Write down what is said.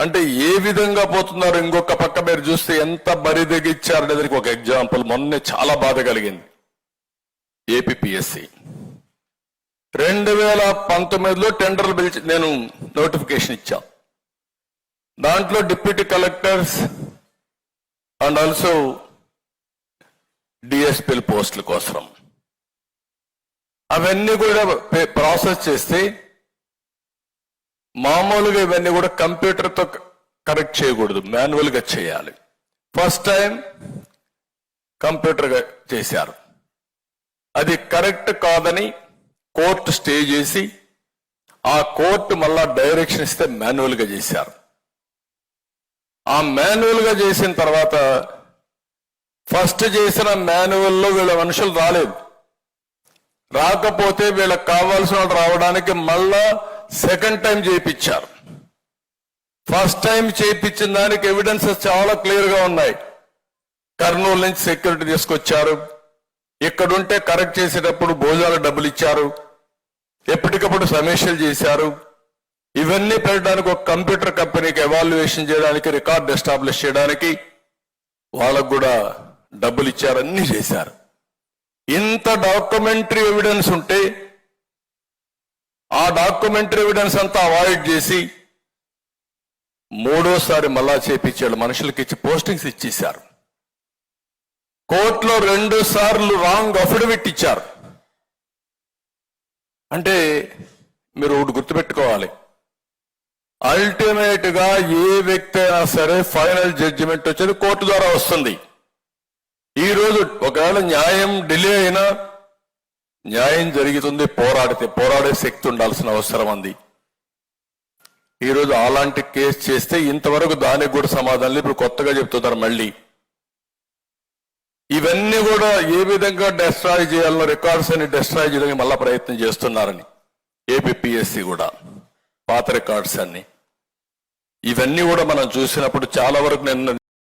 అంటే ఏ విధంగా పోతున్నారు ఇంకొక పక్క మీరు చూస్తే ఎంత బరిదెగిచ్చారనేది ఒక ఎగ్జాంపుల్ మొన్నే చాలా బాధ కలిగింది. ఏపీపీఎస్సి 2019లో టెండర్లు పిలిచి నేను నోటిఫికేషన్ ఇచ్చా. దాంట్లో డిప్యూటీ కలెక్టర్స్ అండ్ ఆల్సో డిఎస్పీల పోస్టుల కోసం అవన్నీ కూడా ప్రాసెస్ చేస్తే మామూలుగా ఇవన్నీ కూడా కంప్యూటర్తో కరెక్ట్ చేయకూడదు, మాన్యువల్గా చేయాలి. ఫస్ట్ టైం కంప్యూటర్గా చేశారు. అది కరెక్ట్ కాదని కోర్టు స్టే చేసి ఆ కోర్టు మళ్ళా డైరెక్షన్ ఇస్తే మాన్యువల్గా చేశారు. ఆ మాన్యువల్గా చేసిన తర్వాత ఫస్ట్ చేసిన మాన్యువల్లో వీళ్ళ మనుషులు రాలేదు. రాకపోతే వీళ్ళకి కావాల్సిన వాళ్ళు రావడానికి మళ్ళా సెకండ్ టైం చేయించారు. ఫస్ట్ టైం చేయించిన దానికి ఎవిడెన్సెస్ చాలా క్లియర్గా ఉన్నాయి. కర్నూలు నుంచి సెక్యూరిటీ తీసుకొచ్చారు, ఇక్కడుంటే కరెక్ట్ చేసేటప్పుడు భోజనాలు డబ్బులు ఇచ్చారు, ఎప్పటికప్పుడు సమీక్షలు చేశారు. ఇవన్నీ పెట్టడానికి ఒక కంప్యూటర్ కంపెనీకి ఎవాల్యుయేషన్ చేయడానికి, రికార్డ్ ఎస్టాబ్లిష్ చేయడానికి వాళ్ళకు కూడా డబ్బులు ఇచ్చారు, అన్ని చేశారు. ఇంత డాక్యుమెంటరీ ఎవిడెన్స్ ఉంటే ఆ డాక్యుమెంటరీ ఎవిడెన్స్ అంతా అవాయిడ్ చేసి మూడోసారి మళ్ళా చేపించాడు, మనుషులకి ఇచ్చి పోస్టింగ్స్ ఇచ్చేశారు. కోర్టులో 2 సార్లు రాంగ్ అఫిడవిట్ ఇచ్చారు. అంటే మీరు ఒకటి గుర్తుపెట్టుకోవాలి, అల్టిమేట్ గా ఏ వ్యక్తి అయినా సరే ఫైనల్ జడ్జిమెంట్ వచ్చేది కోర్టు ద్వారా వస్తుంది. ఈ రోజు ఒకవేళ న్యాయం డిలే అయినా న్యాయం జరుగుతుంది, పోరాడే శక్తి ఉండాల్సిన అవసరం ఉంది. ఈరోజు అలాంటి కేసు చేస్తే ఇంతవరకు దానికి కూడా సమాధానం ఇప్పుడు కొత్తగా చెప్తున్నారు. మళ్ళీ ఇవన్నీ కూడా ఏ విధంగా డెస్ట్రాయ్ చేయాలనో రికార్డ్స్ అని డెస్ట్రాయ్ చేయడానికి మళ్ళా ప్రయత్నం చేస్తున్నారని ఏపీపీఎస్సి కూడా పాత రికార్డ్స్ అన్ని ఇవన్నీ కూడా మనం చూసినప్పుడు చాలా వరకు నేను